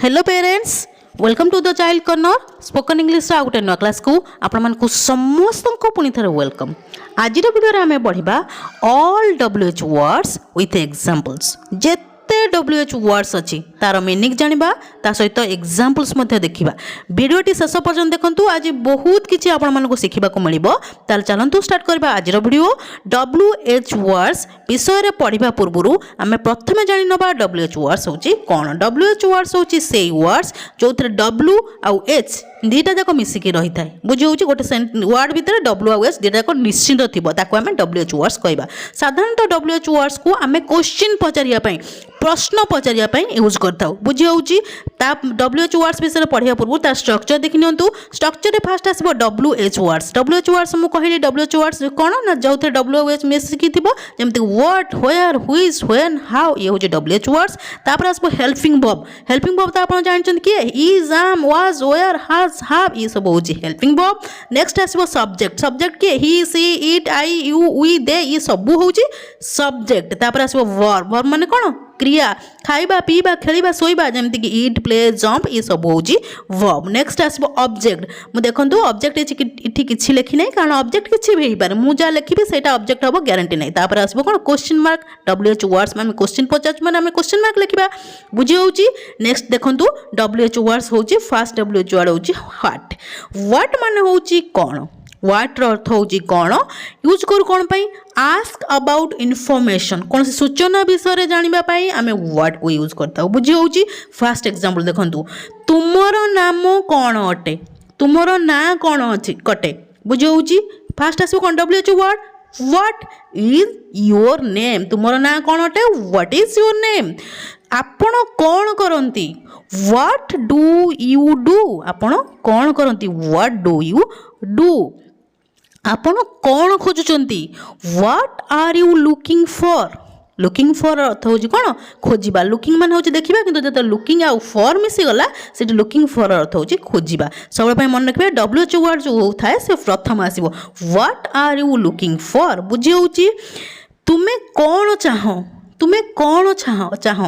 Hello parents, welcome to the child corner spoken English आ गोटे नुआ क्लास को आपण समस्त को पुणी थे वेलकम। आज वीडियो आम बढ़ा all WH words with examples. जिते WH वर्ड्स अच्छी तार मीनिंग जाना ता सहित एग्जांपल्स देखा। वीडियोटी शेष पर्यटन देखूँ। आज बहुत किसी आपको शिखा मिल। चलतु स्टार्ट करवा आज वीडियो। WH वर्ड्स विषय पढ़ा पूर्व आम प्रथम जानी ना WH वर्ड्स हूँ कौन। WH वर्ड्स हूँ से वर्ड्स जो W आउ H दीटा जाक मिसिकी रही है। बुझे हूँ गोटे वर्ड भितर W आउ H दीटा जाक निश्चिंत थी आम WH वर्ड्स कहवा। साधारणतः WH वर्ड्स को आम क्वेश्चन पचारिया प्रश्न पचारिया यूज करता। बुझे हूँ WH वर्ड्स विषय पढ़ा पूर्व तार स्ट्रक्चर देखि नियंतु। स्ट्रक्चर फास्ट आसो WH वर्ड्स। WH वर्ड्स मुझे कहली WH वर्ड्स कौन ना जो W आउ H मिसिकी थी जमती what where which when how ये हूँ WH वर्ड्स। तापर आसो हेल्पिंग वर्ब। हेल्पिंग वर्ब तो आप जानते किए is am was were has have ये सब हूँ हेल्पिंग वर्ब। नेक्स्ट आसो सब्जेक्ट। सब्जेक्ट किए he she it I you we they ये सब हूँ सब्जेक्ट। तापर आसो वर्ब। वर्ब माने कौन क्रिया खाइबा पीबा खेलिबा सोइबा जमती कि ईट प्ले जंप ये सब हूँ वर्ब। नेक्स्ट आसो ऑब्जेक्ट। मु देखंतु ऑब्जेक्ट इठी किछि लेखि नै कारण ऑब्जेक्ट किछि भी पारे मु जा लेखिबे सेटा ऑब्जेक्ट हबो गारंटी नै। तापर आसबो कोन क्वेश्चन मार्क। WH वर्ड्स में क्वेश्चन पचाच माने हम क्वेश्चन मार्क लिखिबा। बुझी होउची। नेक्स्ट देखंतु WH वर्ड्स होउची फर्स्ट WH वर्ड होउची व्हाट। व्हाट माने होउची कोन। व्हाट अर्थ होउची कोन यूज करू कोन पई आस्क अबाउट इनफॉरमेशन कौन सूचना विषय जानिबा पई आमे व्हाट को यूज करता। बुझी होउची। फर्स्ट एग्जांपल देखंतु तुमरो नाम कोन अटे। तुमरो ना कोन अछि कटे। बुझी होउची। फर्स्ट आसो कोन WH word what is your name. तुमरो ना कोन अटे व्हाट इज योर नेम। आपण कोन करंती व्हाट डू यू डू। आपण कोन करंती व्हाट डू यू डू। आपण कौन खोजुचंती what are you looking for. Looking for अर्थ हूँ कौन खोजा। लुकिंग मान हूँ देखा कि जो लुकिंग आउ फॉर मिसीगला से लुकिंग फॉर अर्थ हूँ खोजा। सब मन रखिए WH वर्ड जो थाए से प्रथम आसो what are you looking for. बुझी हूँ तुम्हें कौन चाह। तुम्हें कौन चाह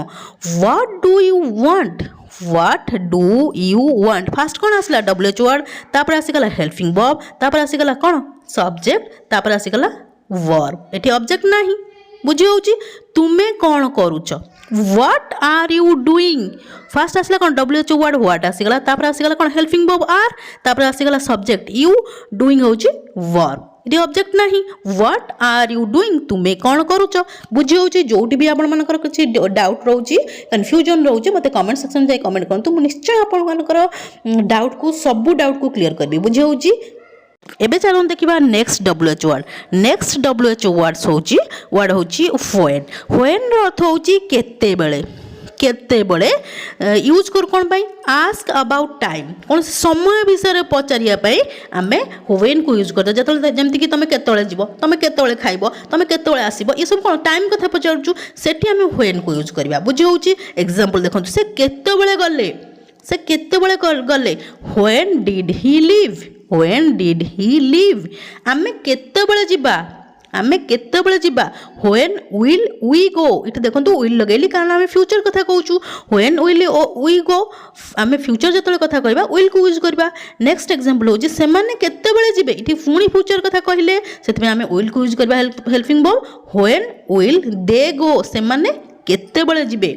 what do you want. What do you want. First कौन आसला WH वर्ड। तापर आसीगला हेल्पिंग वर्ब। तापर आसीगला कौन सब्जेक्ट। तापर आसीगला वर्ब। एठी ऑब्जेक्ट नाही। बुझी होउची। तुमे कौन करूच what are you doing. First आसला कौन WH वर्ड व्हाट आसीगला। तापर आसीगला कौन हेल्पिंग वर्ब आर। तापर आसीगला सब्जेक्ट यू। डूइंग होउची वर्ब। ये ऑब्जेक्ट नहीं। व्हाट आर यू डूइंग तुमे कौन करूच। बुझी होउची। जोटी भी आपण मानकर किछि डाउट रहउची कंफ्यूजन रहउची मते कमेंट सेक्शन में जाई कमेंट करंतु। मु निश्चय आपण मानकर डाउट को सब डाउट को क्लियर करबी। बुझी होउची। एबे चलो देखिबा next WH word. Next WH words होउची वर्ड होउची व्हेन। व्हेन रो अर्थ होउची केते बेले। केते बेले यूज कर कोन पई आस्क अबाउट टाइम कौन समय विषय पचारिया पई आमे व्हेन को यूज करता। जतले जेमति कि तमे केतळे जीवो तमे केतळे खाइबो तमे केतळे आसीबो ये सब कोन टाइम कथा पचारजु सेठी आमे व्हेन को यूज करबा। बुझी होउची। एग्जांपल देखंतु से केतळे गले। से केतळे गले when did he leave. When did he leave. आमे केतବେଳେ ଯିବା। आमे केतବେଳେ ଯିବା व्हेन विल वी गो। इट देखंतु विल लगेली कारण आमे फ्यूचर कथा कहूचु। व्हेन विल वी गो आमे फ्यूचर जतले कथा कहबा विल को यूज करबा। नेक्स्ट एग्जांपल होची से माने केतବେଳେ ଯିବେ। इठी पुणी फ्यूचर कथा कहिले सेतमे आमे विल को यूज करबा helping verb. When will they go से माने केतବେଳେ ଯିବେ।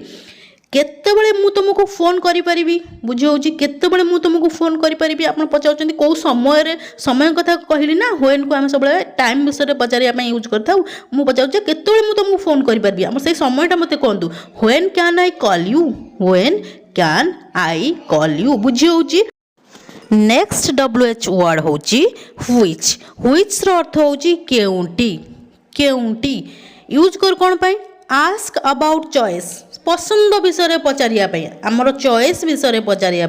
केतବେଳେ मु तुमको फोन करि परिबी। बुझी होउची। केतବେଳେ मु तुमको फोन करि परिबी आपण पचाउचंती को समय रे समय कथा कहली ना व्हेन को हम सब टाइम विषय पचारिया पई यूज करथाउ। मु पचाउचे केतବେଳେ मु तुमको फोन करि परिबी हम से समयटा मते कहंतु when can I call you. When can I call you. बुझी होउची। नेक्स्ट WH वर्ड होउची व्हिच। व्हिच रो अर्थ होउची केउंटी। केउंटी यूज कर कोन पई आस्क अबाउट चॉइस पसंद विषय पचारिया आमर चॉइस विषय पचारिया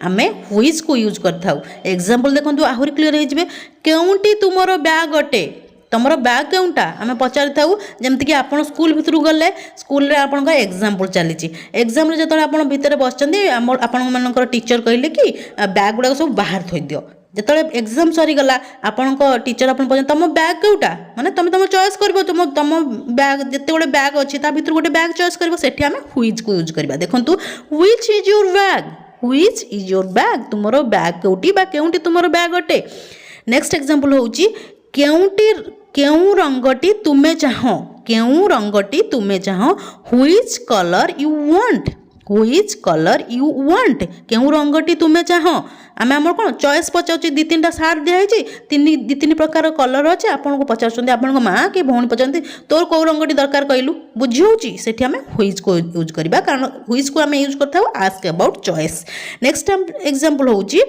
आमे व्हिच को यूज करथाउ। एग्जांपल देखंतु आहुरी क्लियर हो जिवे केउंटी तुमरो बैग अटे। तुमरो बैग केउंटा आमे पचारि थाउ जेमति कि आपण स्कूल भितरु गले स्कूल रे आपण का एग्जांपल चलीची। एग्जाम रे जतले आपण भितर बसचंदी आपण मानकर टीचर कहले कि बैग गुडा सब बाहर थोइ दियो जिते एग्जाम सरीगला आपण टीचर आप तुम बैग कौटा माने तुम तुम चॉइस कर तुम तुम बैग जिते बैग अच्छी भर गोटे बैग चॉइस कर सेठी आम व्हिच को यूज करवा देखो which is your bag which is your bag तुमरो बैग कौटी बा केउटी तुमरो बैग अटे। नेक्स्ट एग्जांपल होउची केउ रंगटी तुमे चाहो केउ रंगटी तुमे चाहो which colour you want which colour you want केउ रंगटी तुमे चाहो आम आम कौन चॉइस पचार दी तीन सार्ट दिखाई दी तीन प्रकार कलर अच्छे आपन को पचार आपण माँ कि भौणी पचारती तोर कौ रंगटी दरकार कहलु बुझी होची सेठी आम व्हिच को यूज करबा कारण व्हिच को आम यूज करथाउ ask about choice. Next example होउची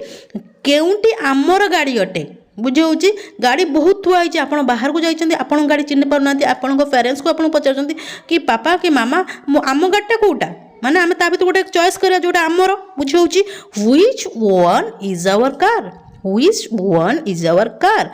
केउटी आमर गाड़ी अटे बुझे होची गाड़ी बहुत थुआ होइची आपण बाहर को जाइछन्ती आपण गाड़ी चिन्ह पारु नांती आपण को पेरेंट्स को आपण पचारछन्ती कि पापा कि मामा आम गाड़ीटा कोउटा माने आम ता भीतर गोटे चॉइस करिया जोटा आमर बुझे होची which one is our car which one is our car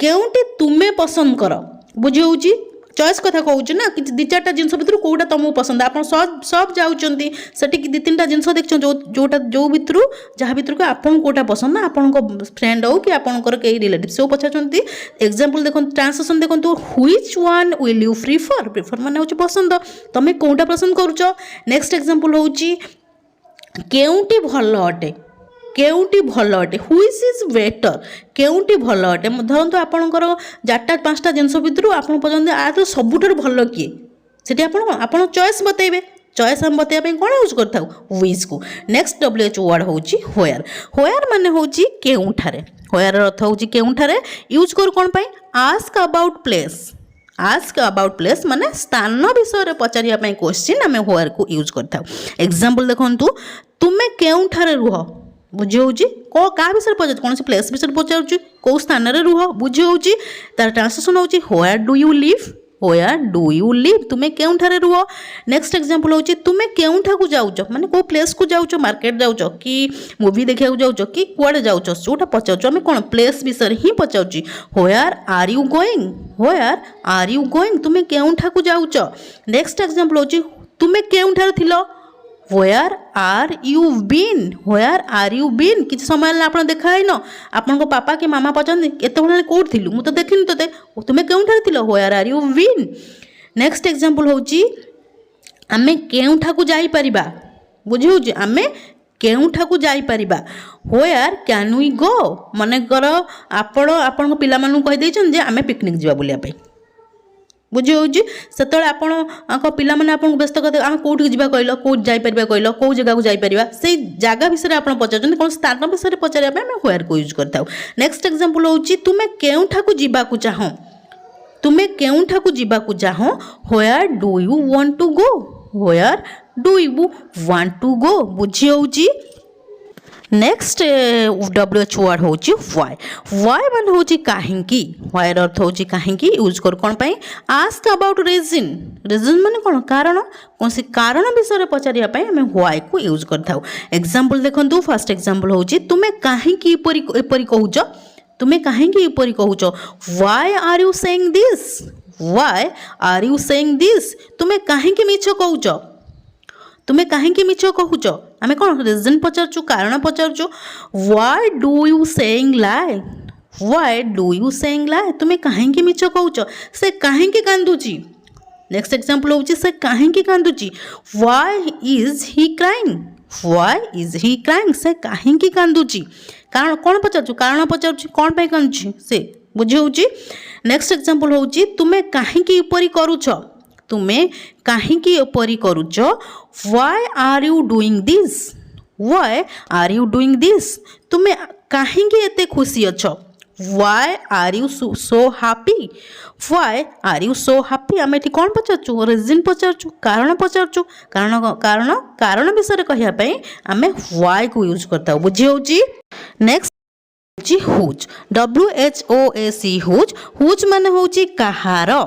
केउटी तुमे पसंद कर बुझे होची चॉइस कथा कहूँ ना कि दी चार्टा जिन भर कौटा तुमको पसंद आप सब जाऊँगी सेठी दी तीन जिन देख जोटा जो भर जहाँ भर को आपन कौटा पसंद ना आपण फ्रेंड हो कि आपंकर कई रिलेटिव से पचार एग्जांपल देखो ट्रांसलेशन देखो which one will you prefer prefer माने होची पसंद तुम्हें कौटा पसंद करुच। नेक्स्ट एग्जांपल होची केउटी भल अटे केउटी भल अटे व्हिच इज बेटर केउटी भल अटे धरतु आपणकर चार्टा पाँचटा जिनस भर आप पचार आ तो सबुठ भल किए से आप चॉइस बतेबे चॉइस आम बतेबा कौन यूज करता व्हिच को। नेक्स्ट WH वर्ड होची व्हेयर व्हेयर माने होची केउठारे व्हेयर अर्थ होची केउठारे यूज कर कौन पाई ask about place ask about place माने स्थान विषय पचारिया पाई क्वेश्चन आम व्हेयर को यूज करता। एग्जांपल देखंतु तुमे केउठारे रुह बुझे होची क्या विषय पचार कौन प्लेस विषय पचार कौ स्थान में रुह बुझे होची तार ट्रांसलेशन होची where do you live where do you live तुम्हें केउठारे रुह। नेक्स्ट एग्जांपल होची तुम्हें केउठा को जाउच माने को प्लेस को जाउच मार्केट जाउच कि मूवी देखा जाउच कि कुआडे जाउच जोटा पचार आम कौन प्लेस विषय ही पचार where are you going where are you going तुम्हें केउठा को जाउच। नेक्स्ट एग्जांपल होची तुम्हें केउठारे थिलो where are you been where are you been किसी समय आप देखा न आपण पापा कि मामा पचारती केत कौट थिलु मु तो देखनी तोते तुम्हें केउठारे थिलो where are you been. Next example होची आमे केउठा को जाई परिबा बुझी होची आमे केउठा को जाई परिबा व्हेयर कैन वी गो मने कर आपण पिला मानु कहि दैछन जे आमे पिकनिक जिबा बुलिया पे बुझे होची सेतळे आपण पिला माने आपण व्यस्त करते आम कोठी जिबा कहलो कोठ जाई परिबा कहलो को जगह को जाई परिबा से जगह विषय आपण पचारछन कोन स्थान विषय पचारिया पे हम व्हेयर को यूज करताउ। नेक्स्ट एग्जांपल होची तुमे केउठा को जिबा को चाहो तुमे केउठा को जिबा को चाहो where do you want to go where do you want to go बुझे होची। नेक्स्ट WH वर्ड होची व्हाई व्हाई मान होची काहेंकी व्हाई अर्थ होची काहेंकी यूज कर कौन पाई आस्क अबाउट रीजन रीजन माने कौन कारण कौन से कारण विषय पचारिया पाई हमें व्हाई को यूज करथाउ। एग्जांपल देखंतु फर्स्ट एग्जांपल होची तुमे काहेंकी एपरी कहूच तुमे काहेंकी एपरी कहूच why are you saying this why are you saying this तुमे काहेंकी मिछ कहूच तुम्हें कहीं मिछ कहूच आम कौन रीजन पचारचु कारण पचारचु why do you saying lie why do you saying lie तुम्हें कहीं मिछ कहूच से कहीं कांदुची। नेक्स्ट एग्जांपल होची से कहीं कांदुची why is he crying why is he crying से कहीं कांदुची कारण कौन पचारचु कारण पचारचु कौन पे कांदुची से बुझे होची। नेक्स्ट एग्जांपल होची तुम्हें कहीं उपरी करूछ तुम्हें कहीं उपरी करूच why are you doing this why are you doing this तुम्हें कहीं एते खुशी अच्छ why are you so happy why are you so happy आम एठी कौन पचारचु रीजन पचारचु कारण पचारचु कारण कारण कारण विषय कहया पई आमे व्हाई को यूज करता बुझी होची। Next whose WHOAC whose whose माने होची कहार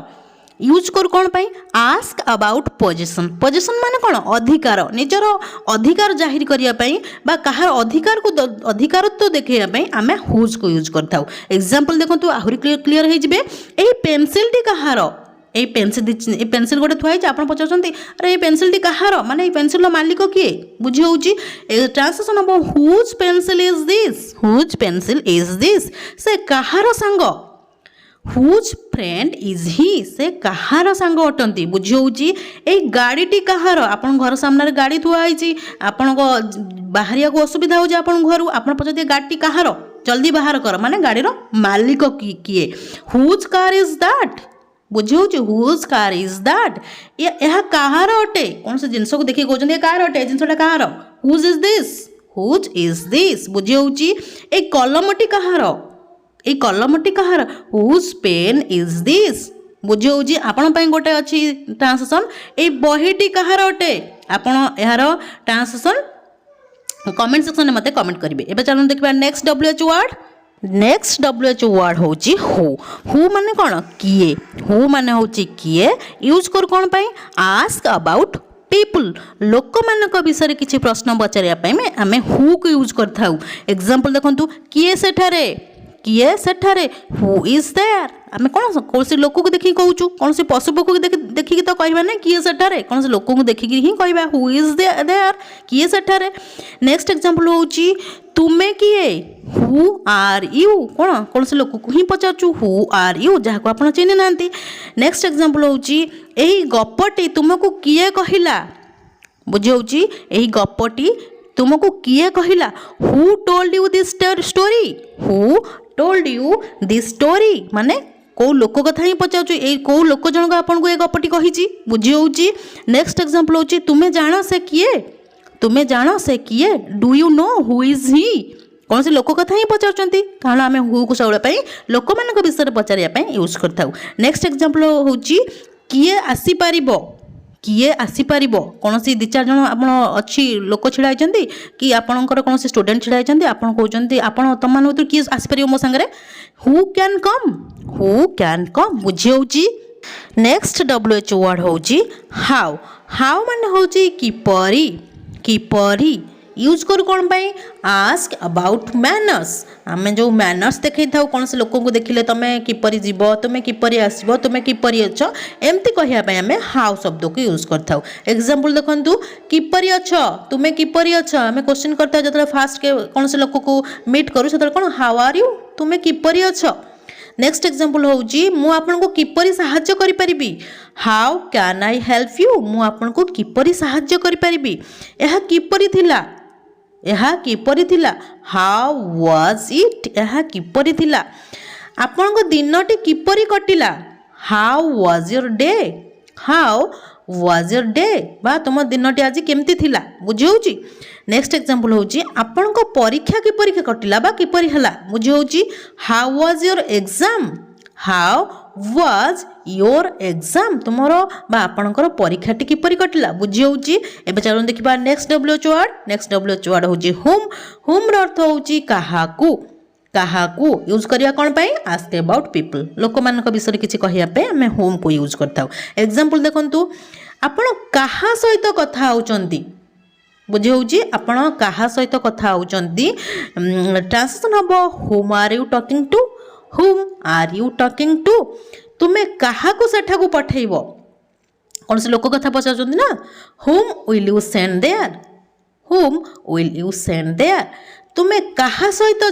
यूज कर कौन पाई आस्क अबाउट पोजिशन पोजिशन माने कौन अधिकार निजर अधिकार जाहिर करिया पाई बा कहार अधिकार को अधिकारत्व देखैया पाई आमे हुज को यूज करथाउ। एग्जांपल देखंतु आहुरी क्लियर हे जिवे एही पेंसिल टी कहार এই পেনସିଲ গোটে থুଆ ହେଇଛି ଆପଣ ପଚାରୁଛନ୍ତି ଆରେ এই পেনସିଲটি କାହାର ମାନେ এই পেনସିଲର ମାଲିକ କିଏ ବୁଝି ହେଉଛି ଟ୍ରାନ୍ସଲେସନ୍ ହେବ whose pencil is this whose pencil is this ସେ କାହାର ସାଙ୍ଗ ହୁଜ୍ ଫ୍ରେଣ୍ଡ ଇଜ୍ ହି ସେ କାହାର ସାଙ୍ଗ ଅଟନ୍ତି ବୁଝି ହେଉଛି ଏଇ ଗାଡ଼ିଟି କାହାର ଆପଣଙ୍କ ଘର ସାମ୍ନାରେ ଗାଡ଼ି ଥୁଆ ହେଇଛି ଆପଣଙ୍କ ବାହାରିବାକୁ ଅସୁବିଧା ହେଉଛି ଆପଣଙ୍କ ଘରୁ ଆପଣ ପଚାରୁଥିବେ ଗାଡ଼ିଟି କାହାର ଜଲ୍ଦି ବାହାର କର ମାନେ ଗାଡ଼ିର ମାଲିକ କିଏ ହୁଜ୍ କାର୍ ଇଜ୍ ଦ୍ୟାଟ୍ ବୁଝି ହେଉଛି ହୁଜ୍ କାର୍ ଇଜ୍ ଦ୍ୟାଟ୍ ଏହା କାହାର ଅଟେ କୌଣସି ଜିନିଷକୁ ଦେଖିକି କହୁଛନ୍ତି ଏ କାହାର ଅଟେ ଜିନିଷଟା କାହାର ହୁଜ୍ ଇଜ୍ ଦିସ୍ ବୁଝି ହେଉଛି ଏଇ କଲମଟି କାହାର এই কলমটি কাହାର ହୁଜ୍ ପେନ୍ ଇଜ୍ ଦିସ୍ ବୁଝି ହେଉଛି ଆପଣ ପାଇଁ ଗୋଟେ ଅଛି ଟ୍ରାନ୍ସଲେସନ୍ এই ବହିଟି କାହାର ଅଟେ ଆପଣ ଏହାର ଟ୍ରାନ୍ସଲେସନ୍ କମେଣ୍ଟ ସେକ୍ସନରେ ମୋତେ କମେଣ୍ଟ କରିବେ ଏବେ ଚାଲନ୍ତୁ ଦେଖିବା next WH word next WH word ହେଉଛି ହୁ ମାନେ କ'ଣ କିଏ ହୁ ମାନେ ହେଉଛି କିଏ ୟୁଜ୍ କରୁ କ'ଣ ପାଇଁ ଆସ୍କ ଆବାଉଟ୍ ପିପୁଲ ଲୋକମାନଙ୍କ ବିଷୟରେ କିଛି ପ୍ରଶ୍ନ ପଚାରିବା ପାଇଁ ଆମେ ହୁକୁ ୟୁଜ୍ କରିଥାଉ ଏକ୍ଜାମ୍ପଲ୍ ଦେଖନ୍ତୁ କିଏ ସେଠାରେ ହୁ ଇଜ୍ ଦେୟାର ଆମେ କ'ଣ କୌଣସି ଲୋକକୁ ଦେଖିକି କହୁଛୁ କୌଣସି ପଶୁ ପକ୍ଷୀକୁ ଦେଖିକି ତ କହିବା ନାହିଁ କିଏ ସେଠାରେ କୌଣସି ଲୋକଙ୍କୁ ଦେଖିକି ହିଁ କହିବା ହୁ ଇଜ୍ ଦେୟାର କିଏ ସେଠାରେ ନେକ୍ସଟ ଏକ୍ଜାମ୍ପଲ୍ ହେଉଛି ତୁମେ କିଏ ହୁ ଆର୍ ୟୁ କ'ଣ କୌଣସି ଲୋକକୁ ହିଁ ପଚାରୁଛୁ ହୁ ଆର୍ ୟୁ ଯାହାକୁ ଆପଣ ଚିହ୍ନି ନାହାନ୍ତି ନେକ୍ସଟ ଏକ୍ଜାମ୍ପଲ୍ ହେଉଛି ଏହି ଗପଟି ତୁମକୁ କିଏ କହିଲା ବୁଝି ହେଉଛି ଏହି ଗପଟି ତୁମକୁ କିଏ କହିଲା who told you this story who told you this story ମାନେ କେଉଁ ଲୋକ କଥା ହିଁ ପଚାରୁଛୁ ଏଇ କେଉଁ ଲୋକ ଜଣକ ଆପଣଙ୍କୁ ଏ ଗପଟି କହିଛି ବୁଝି ହେଉଛି ନେକ୍ସଟ ଏକ୍ଜାମ୍ପଲ୍ ହେଉଛି ତୁମେ ଜାଣ ସେ କିଏ do you know who is he କୌଣସି ଲୋକ କଥା ହିଁ ପଚାରୁଛନ୍ତି କାରଣ ଆମେ ହୁକୁ ସବୁବେଳେ ପାଇଁ ଲୋକମାନଙ୍କ ବିଷୟରେ ପଚାରିବା ପାଇଁ ୟୁଜ୍ କରିଥାଉ ନେକ୍ସଟ ଏକ୍ଜାମ୍ପଲ୍ ହେଉଛି କିଏ ଆସିପାରିବ କୌଣସି ଦୁଇ ଚାରି ଜଣ ଆପଣ ଅଛି ଲୋକ ଛିଡ଼ା ହେଇଛନ୍ତି କି ଆପଣଙ୍କର କୌଣସି ଷ୍ଟୁଡେଣ୍ଟ ଛିଡ଼ା ହେଇଛନ୍ତି ଆପଣ କହୁଛନ୍ତି ତମମାନଙ୍କ ଭିତରୁ କିଏ ଆସିପାରିବ ମୋ ସାଙ୍ଗରେ ହୁ କ୍ୟାନ୍ କମ୍ ବୁଝି ହେଉଛି ନେକ୍ସଟ WH ୱାର୍ଡ଼ ହେଉଛି ହାଉ ମାନେ ହେଉଛି କିପରି ୟୁଜ୍ କରୁ କ'ଣ ପାଇଁ ଆସ୍କ ଆବାଉଟ୍ ମ୍ୟାନର୍ସ ଆମେ ଯେଉଁ ମ୍ୟାନର୍ସ ଦେଖାଇଥାଉ କୌଣସି ଲୋକଙ୍କୁ ଦେଖିଲେ ତୁମେ କିପରି ଯିବ ତୁମେ କିପରି ଆସିବ ତୁମେ କିପରି ଅଛ ଏମିତି କହିବା ପାଇଁ ଆମେ ହାଉ ଶବ୍ଦକୁ ୟୁଜ୍ କରିଥାଉ ଏକ୍ଜାମ୍ପଲ୍ ଦେଖନ୍ତୁ କିପରି ଅଛ ତୁମେ କିପରି ଅଛ ଆମେ କ୍ୱେଶ୍ଚିନ୍ କରିଥାଉ ଯେତେବେଳେ ଫାଷ୍ଟ କୌଣସି ଲୋକକୁ ମିଟ୍ କରୁ ସେତେବେଳେ କ'ଣ ହାଉ ଆର୍ ୟୁ ତୁମେ କିପରି ଅଛ ନେକ୍ସଟ ଏକ୍ଜାମ୍ପଲ୍ ହେଉଛି ମୁଁ ଆପଣଙ୍କୁ କିପରି ସାହାଯ୍ୟ କରିପାରିବି ହାଉ କ୍ୟାନ୍ ଆଇ ହେଲ୍ପ ୟୁ ମୁଁ ଆପଣଙ୍କୁ କିପରି ସାହାଯ୍ୟ କରିପାରିବି ଏହା କିପରି ଥିଲା ହାଉ ୱାଜ୍ ଇଟ୍ ଏହା କିପରି ଥିଲା ଆପଣଙ୍କ ଦିନଟି କିପରି କଟିଲା ହାଉ ୱାଜ୍ ୟୋର୍ ଡେ ବା ତୁମ ଦିନଟି ଆଜି କେମିତି ଥିଲା ବୁଝି ହେଉଛି ନେକ୍ସଟ ଏକ୍ଜାମ୍ପଲ୍ ହେଉଛି ଆପଣଙ୍କ ପରୀକ୍ଷା କିପରି କଟିଲା ବା କିପରି ହେଲା ବୁଝି ହେଉଛି ହାଉ ୱାଜ୍ ୟୋର୍ ଏକ୍ଜାମ୍ ତୁମର ବା ଆପଣଙ୍କର ପରୀକ୍ଷାଟି କିପରି କଟିଲା ବୁଝି ହେଉଛି ଏବେ ଚାଲନ୍ତୁ ଦେଖିବା ନେକ୍ସଟ WH ୱାର୍ଡ଼ ହେଉଛି ହୁମ୍ର ଅର୍ଥ ହେଉଛି କାହାକୁ ୟୁଜ୍ କରିବା କ'ଣ ପାଇଁ ଆସ୍କ ଆବାଉଟ୍ ପିପୁଲ ଲୋକମାନଙ୍କ ବିଷୟରେ କିଛି କହିବା ପାଇଁ ଆମେ ହୁମ୍କୁ ୟୁଜ୍ କରିଥାଉ ଏକ୍ଜାମ୍ପଲ୍ ଦେଖନ୍ତୁ ଆପଣ କାହା ସହିତ କଥା ହେଉଛନ୍ତି ବୁଝି ହେଉଛି ଆପଣ କାହା ସହିତ କଥା ହେଉଛନ୍ତି ଟ୍ରାନ୍ସଲେସନ୍ ହେବ whom are you talking to ତୁମେ କାହାକୁ ସେଠାକୁ ପଠାଇବ କୌଣସି ଲୋକ କଥା ପଚାରୁଛନ୍ତି ନା whom will you send there ତୁମେ କାହା ସହିତ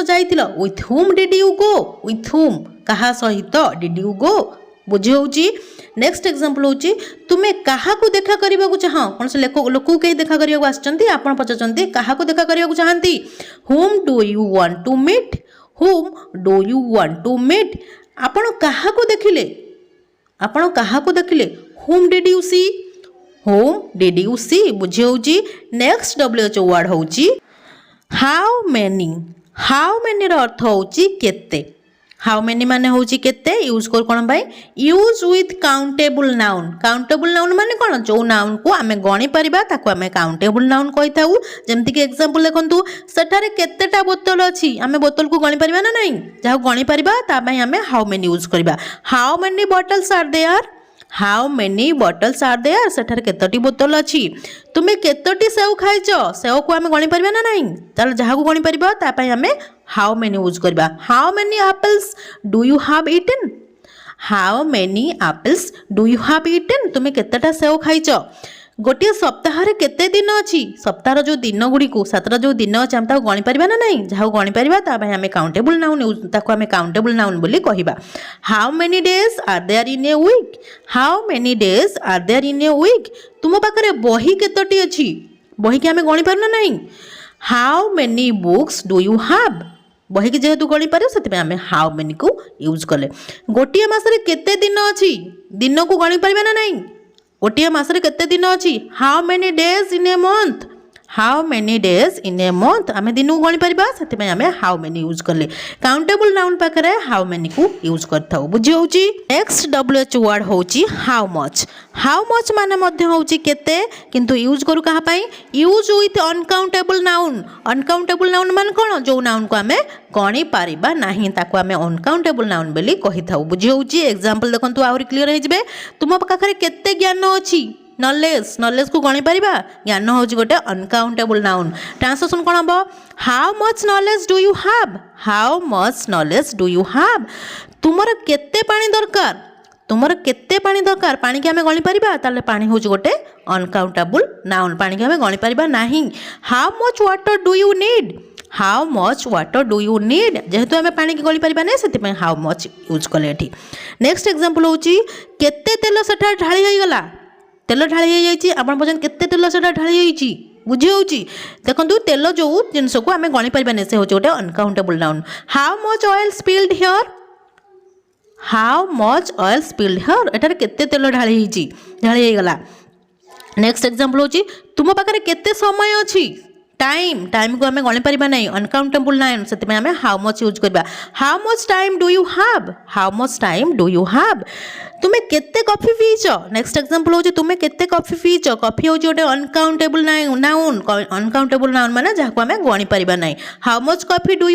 ଯାଇଥିଲ ୱିଥ୍ ହୁମ୍ ଡିଡ୍ ୟୁ କାହା ସହିତ ଡିଡ୍ ୟୁ ଗୋ ବୁଝି ହେଉଛି ନେକ୍ସଟ ଏକ୍ଜାମ୍ପଲ୍ ହେଉଛି ତୁମେ କାହାକୁ ଦେଖା କରିବାକୁ ଚାହଁ କୌଣସି ଲୋକକୁ କେହି ଦେଖା କରିବାକୁ ଆସିଛନ୍ତି ଆପଣ ପଚାରୁଛନ୍ତି କାହାକୁ ଦେଖା କରିବାକୁ ଚାହାନ୍ତି whom do you want to meet ଆପଣ କାହାକୁ ଦେଖିଲେ ହୁମ୍ ଡିଡ୍ ୟୁ ସି ବୁଝି ହେଉଛି ନେକ୍ସଟ WH ୱାର୍ଡ଼ ହେଉଛି ହାଉ ମେନିର ଅର୍ଥ ହେଉଛି କେତେ ହାଉ ମେନି ମାନେ ହେଉଛି କେତେ ୟୁଜ୍ କରୁ କ'ଣ ପାଇଁ ୟୁଜ୍ ୱିଥ୍ କାଉଣ୍ଟେବୁଲ୍ ନାଉନ୍ ମାନେ କ'ଣ ଯେଉଁ ନାଉନ୍କୁ ଆମେ ଗଣିପାରିବା ତାକୁ ଆମେ କାଉଣ୍ଟେବୁଲ୍ ନାଉନ୍ କହିଥାଉ ଯେମିତିକି ଏକ୍ଜାମ୍ପଲ୍ ଦେଖନ୍ତୁ ସେଠାରେ କେତେଟା ବୋତଲ ଅଛି ଆମେ ବୋତଲକୁ ଗଣିପାରିବା ନା ନାହିଁ ଯାହାକୁ ଗଣିପାରିବା ତା ପାଇଁ ଆମେ ହାଉ ମେନି ୟୁଜ୍ କରିବା how many bottles are there how many bottles are there सेठार केतोटी बोतल अछि तुमे केतोटी सेव खाइछ सेव को आमे गणी परबा ना नहीं ताल जहा को गणी परबा ता पई आमे हाउ मेनी यूज करबा how many apples do you have eaten how many apples do you have eaten तुमे केतेटा सेव खाइछ गोटे सप्ताह केते दिन अच्छी सप्ताह जो दिन गुड़ी को सातटा जो दिन अच्छे आम गणी पारिबा ना नहीं जहाँ गणी पारिबा ता आम काउंटेबल नाउन ताको आम काउंटेबल नाउन बोली कहबा how many days are there in a week how many days are there in a week तुम पाखरे बही केतोटी अच्छी बही के आम गणी पारना नहीं how many books do you have बही की जेहेतु गणी पार से आम हाउ मेनी को यूज कले गोटे मासरे केते दिन अच्छी दिन को गणी पारिबा ना नहीं गोटे मासरे केते दिन अच्छी how many days in a month how many days in a month आम दिन को गणी पारिबा से आम हाउ मेनी यूज कले काउंटेबल नाउन पाखरे हाउ मेनी को यूज करथाउ बुझी होउची नेक्स्ट डब्ल्यूएच वर्ड होउची हाउ मच माने मध्य होउची केते किंतु यूज करू कहा पई यूज विथ अनकाउंटेबल नाउन मान कोन जो नाउन को आम गणी पारिबा नाही ताको आम अनकाउंटेबल नाउन बोली कहि थाउ बुझी होउची एग्जांपल देखंतु आउरी क्लियर हे जिवे तुम पाखरे केते ज्ञान अछि नॉलेज को गणी पारिबा ज्ञान होउची गोटे अनकाउंटेबल नाउन ट्रांसलेशन कोन हबो how much knowledge do you have तुमर केते पानी दरकार पानी के आमे गणी पारिबा ताले पानी होउची गोटे अनकाउंटेबल नाउन पानी के आमे गणी पारिबा नाही how much water do you need जेहेतु आम पानी की गली पारिबा नै सेति हाउ मच यूज कले एठी नेक्स्ट एग्जांपल होउची केते तेल सेठा ढाली होई गला तेल ढाली होई जाईची आपण पजन केते तेल सेठा ढाली होईची बुझी होउची देखंतु तेल जो जिंस को आम गणी पारिबा नै से होउची गोटे uncountable noun how much oil spilled here एटार केते तेल ढाली होई गला नेक्स्ट एग्जांपल होउची तुम पाखरे केते समय अछि टाइम को आम गणी पारिबा नहीं अनकाउंटेबल नाउन से आम हाउ मच यूज करबा how much time do you have तुमे केते कॉफी पीच नेक्स्ट एग्जांपल होची तुमे केते कॉफी पीच कॉफी होची गोटे अनकाउंटेबल नाउन माने जहा को आम गणी पारिबा नहीं how much coffee do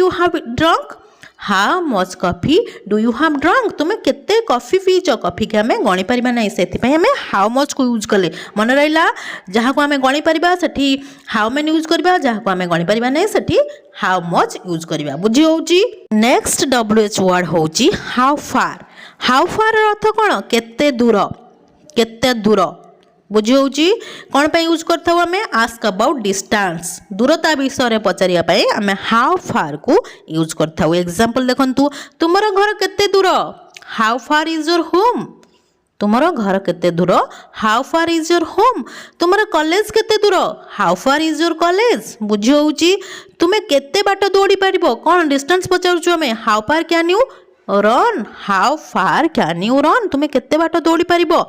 you have drunk तुमे केते कॉफी पीच कॉफी के आमे गणी पारिबा नहीं सेति पई आमे हाउ मच को यूज कले मन रहिला जहा को आमे गणी Paribas Sethi how many use करबा जहा को आमे गणी पारिबा नहीं सेठी हाउ मच यूज करबा बुझी होउची नेक्स्ट डब्ल्यूएच वर्ड होउची हाउ फार अर्थ कोन केते दूर बुझी होउची कोन पे यूज करथाउ आमे आस्क अबाउट डिस्टेंस दूरता विषय पचारिया पई आमे हाउ फार को यूज करथाउ एग्जांपल देखंतु तुमरो घर केते दूर how far is your home तुमरो घर केते दूर how far is your home तुमरो कॉलेज केते दूर how far is your college बुझी होउची तुमे केते बाट दौड़ी पारिबो कोन डिस्टेंस पचारुछु आमे how far can you run तुमे केते बाट दौड़ी पारिबो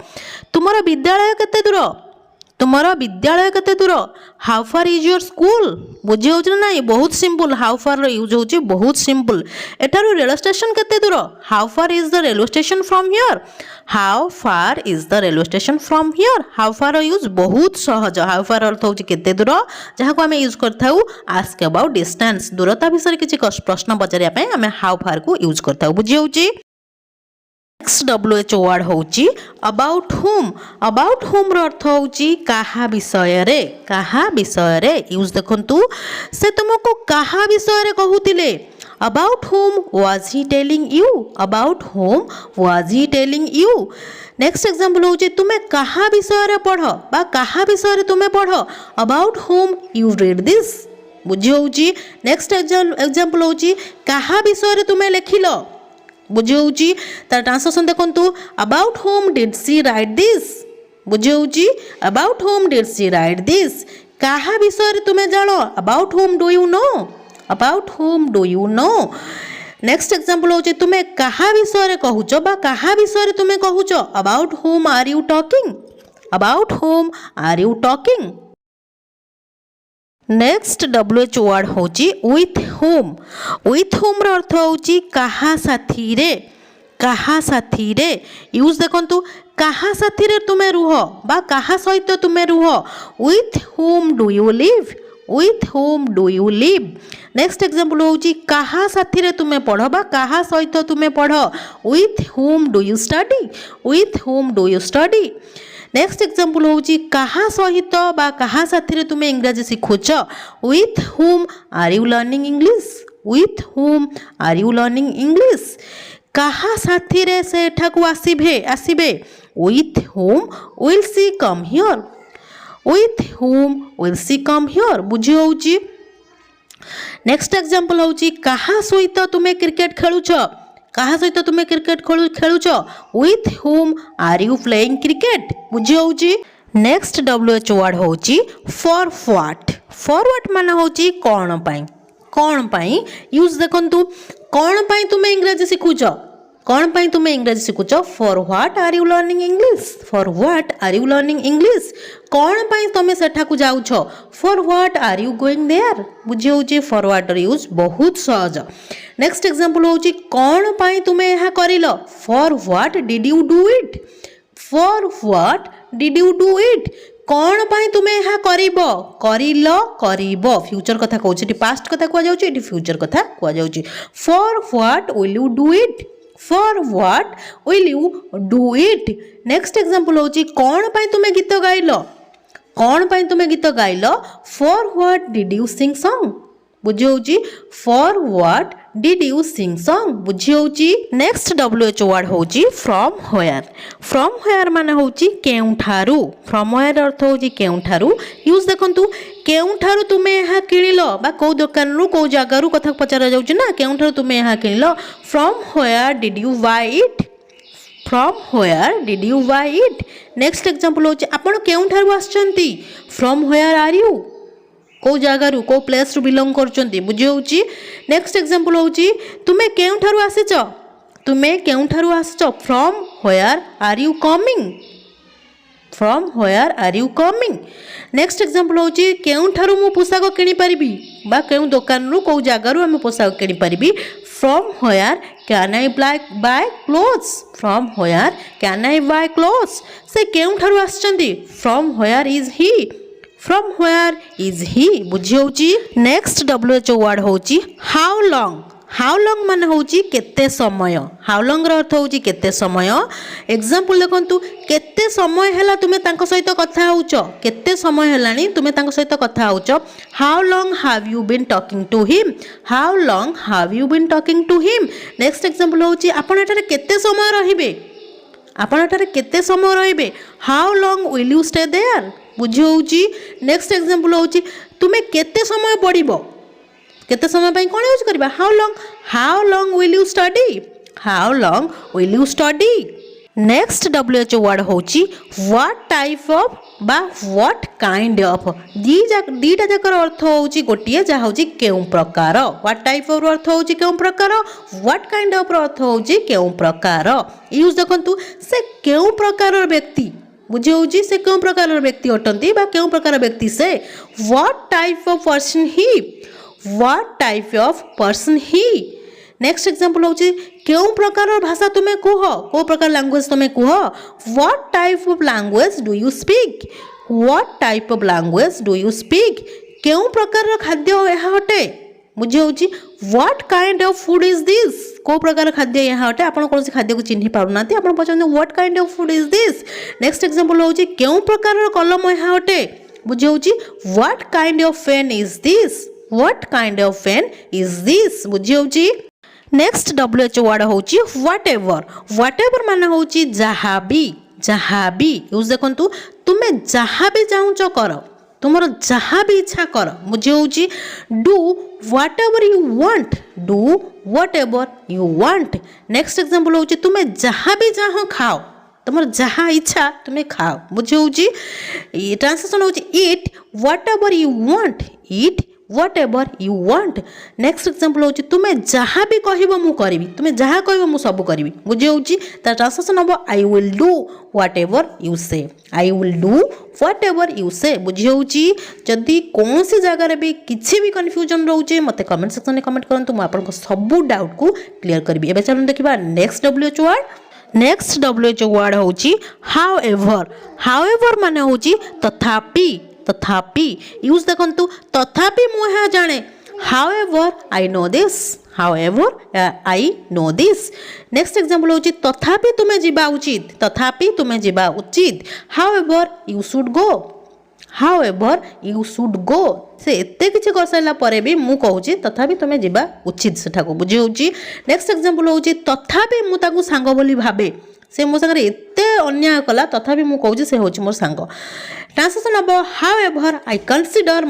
तुमरो विद्यालय केते दूर how far is your school बुझी होउछ ना बहुत सिंपल हाउ फार रो यूज होउछ बहुत सिंपल एटारो रेलवे स्टेशन केते दूर how far is the railway station from here how far रो यूज बहुत सहज हाउ फार अर्थ होउछ केते दूर जहा को आमे यूज करथाउ आस्क अबाउट डिस्टेंस दूरता विषय किछि प्रश्न पचारिया पय आमे हाउ फार को यूज करथाउ बुझी होउछ नेक्स्ट डब्ल्यूएच वर्ड होउची अबाउट होम रो अर्थ होउची काहा विषय रे यूज देखंतु से तुमको काहा विषय रे कहूतिले about whom was he telling you next example होउची तुमे काहा विषय रे पढ़ बा काहा विषय रे तुमे पढ़ about home you read this बुझी होउची नेक्स्ट एग्जांपल होउची काहा विषय रे तुमे लेखिलो बुझी होउची तार ट्रांसलेशन देखंतु about whom did she write this बुझी होउची about whom did she write this काहा विषय रे तुमे जानो about whom do you know next example होउची तुमे काहा विषय रे कहूचो बा काहा विषय रे तुमे कहूचो about whom are you talking next WH word होची विथ होम रो अर्थ होची काहा साथी रे यूज देखंतु काहा साथी रे तुमे रुह बा काहा सहित तुमे रुह with whom do you live with whom do you live? Next example होची कहा साथी रे तुमे पढ़ बा कहा सहित तुमे पढ़ with whom do you study? with whom do you study? Next example होची कहा सहित बा कहा साथी रे तुमे इंग्रजी शिखुच with whom are you learning English? with whom are you learning English? कहा साथी रे से एठाकू आसीबे with whom will she come here? with whom will she come here? बुझी होउची नेक्स्ट एग्जांपल होउची कहा सहित तुमे क्रिकेट खेलुछ कहा सहित तुमे क्रिकेट खेलुछ with whom are you playing cricket? बुझी होउची नेक्स्ट WH वर्ड होउची for what माने होउची कोन पई यूज देखंतु कोन पई तुमे इंग्रजी शिखुछ कौन पाई तुम्हें इंग्रजी शिखुच for what are you learning English for what are you learning English कौन पाई तुम्हें सेठाकू जाउछ for what are you going there बुझी होची फॉर व्हाट यूज बहुत सहज नेक्स्ट एग्जांपल होची कौन पाई तुम्हें यह करिलो for what did you do it for what did you do it कौन पाई तुम्हें यह करिबो करिबो फ्यूचर कथा कहउची पास्ट कथा कहआ जाउची एटी फ्यूचर कथा कहआ जाउची for what will you do it For what will you do it? Next example होची कौन पाई तुम्हें गीत गाइलो कौन पाई तुम्हें गीत गाइलो For what did you sing song? बुझी होची For what did you sing song? बुझी होची नेक्स्ट WH वर्ड होची from where माने होची केउठारू from where अर्थ होची केउठारू यूज देखंतु केउठारू तुमे यहा किनिलो बा को दुकान रु को जगह रु कथा पचारा जाउची ना केउठारू तुमे यहा किनिलो from where did you buy it from where did you buy it next example होची आपण केउठारू आछंती from where are you को जगह रु को प्लेस रु बिलोंग करचंती बुझी होची नेक्स्ट एग्जांपल होची तुमे केउठारू आसीच from where are you coming from where are you coming next example होची केउठारू मु पोशाक किनि परिबी बा केउ दुकान रु को जगह रु हम पोशाक किनि परिबी from where can I buy clothes from where can I buy clothes से केउठारू आछंती from where is he बुझी होची नेक्स्ट WH वर्ड होची how long माने होची केते समय how long रो अर्थ होची केते समय एग्जांपल देखंतु केते समय हैला तुमे तांको सहित कथा होउचो केते समय हैलानी तुमे तांको सहित कथा होउचो how long have you been talking to him how long have you been talking to him next example होची आपण एटारे केते समय रहिबे how long will you stay there बुझी होउची नेक्स्ट एग्जांपल होउची तुमे केते समय पढिबो केते समय पई कोन यूज करबा how long will you study next WH word होची what type of बा what kind of दीटा जाकर अर्थ होची गोटिए जा होची केउ प्रकार what type of अर्थ होची केउ प्रकार what kind of अर्थ होची केउ प्रकार यूज देखंतु से केउ प्रकार व्यक्ति बुझे होची से केउ प्रकार व्यक्ति अटंती बा केउ प्रकार व्यक्ति से what type of person he next example होची केउ प्रकार भाषा तुमे कुह को प्रकार लैंग्वेज तुमे कुह what type of language do you speak केउ प्रकार खाद्य एहा हटे बुझे होची what kind of food is this को प्रकार खाद्य एहा हटे आपण कोनसी खाद्य को चिन्हि पारुनाती आपण पछन what kind of food is this next example होची केउ प्रकार कलम एहा हटे बुझे होची what kind of pen is this बुझे होची नेक्स्ट WH वर्ड होची whatever माने होची जहाबी यूज देखंतु तुमे जहाबी चाहुचो कर तुमरो जहाबी इच्छा कर बुझे होची do whatever you want next example होची तुमे जहाबी चाहो खाओ तुमरो जहा इच्छा तुमे खाओ बुझे होची ट्रांसलेशन होची eat whatever you want next example होची तुमे जहा भी कहबो मु करबी तुमे जहा कहबो मु सब करबी बुझे होची ता ट्रांसलेशन हो I will do whatever you से बुझे होची जदी कोनसी जगह रे भी किछि भी कंफ्यूजन रहउचे मते कमेंट सेक्शन में कमेंट करंतु मु आपन को सब डाउट को क्लियर करबी एबे चलन देखिबा नेक्स्ट WH वर्ड होची हाउएवर माने होची तथापि तथापि यूज देखंतु तथापि मु ଏହା ଜାଣେ however I know this however I know this next example होची तथापि तुमे जिबा उचित तथापि तुमे जिबा उचित however you should go however you should go से एते किछि कर साइला परे भी मु कहूची तथापि तुमे जिबा उचित सेठा को बुझी होची नेक्स्ट एग्जांपल होची तथापि मु ताकू सांग बोली भाबे से मो संगे एते अन्याय कला तथापि मु कहूची से होची मोर सांग ट्रांसलेशन अब however I consider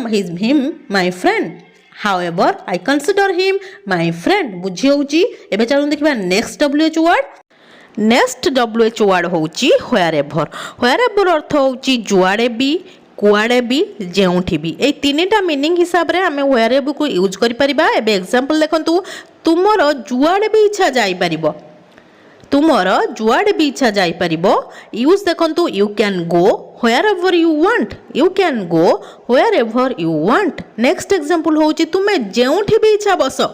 him my friend however I consider him my friend बुझी होची एबे चलू देखिबा next WH word next WH word होची wherever अर्थ होची जुआडे भी कुआडे भी जेउठी भी ए तीनटा मीनिंग हिसाब रे हमें wherever को यूज करि परिबा एबे एग्जांपल देखंतु तुमरो जुआडे भी इच्छा जाई परिबो तुमर जुआडे भी इच्छा जाई परिबो यूज देखंतु you can go wherever you want you can go wherever you want next example होची तुमे जेउठी भी इच्छा बसो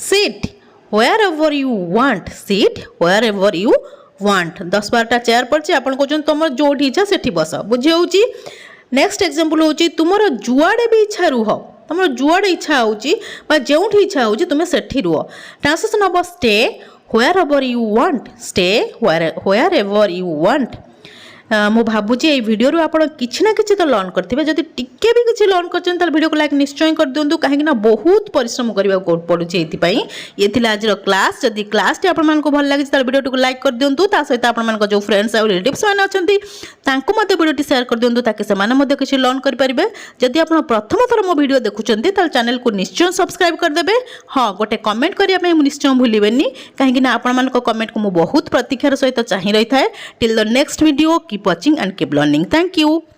sit wherever you want sit wherever you want 10-12टा चेयर पड़ची आपण कोचन तुमर जोठी इच्छा सेठी बस बुझी होची नेक्स्ट एग्जांपल होची तुमर जुआडे भी इच्छा रुह तुमर जुआडे इच्छा होची बा जेउठी इच्छा होची तुमे सेठी रुह ट्रांसलेशन अब stay wherever you want stay wherever you want मु भाबुची ए वीडियो रू आपण किछि ना किछि तो लर्न करथिबे जदि टिके भी किछि लर्न करछन त वीडियो को लाइक निश्चय कर दियंतु काहे कि ना बहुत परिश्रम करबा पड़ुची एथि पई ये थिला आज रो क्लास जदि क्लास टी आपण मान को भल लागिछ त वीडियो को लाइक कर दियंतु ता सहित आपण मान को जो फ्रेंड्स और रिलेटिव्स मान अछंती तांको मते वीडियो टी शेयर कर दियंतु ताकि से माने मते किछि लर्न कर परिबे जदि आपण प्रथम थर मो वीडियो देखुचंती त चैनल को निश्चय सब्सक्राइब कर देबे हां गोटे कमेंट करिया पे निश्चय भूलिबेनी काहे कि ना आपण मान को कमेंट को मो बहुत प्रतीक्षार सहित चाहि रही थाए till the next video keep watching and keep learning. Thank you.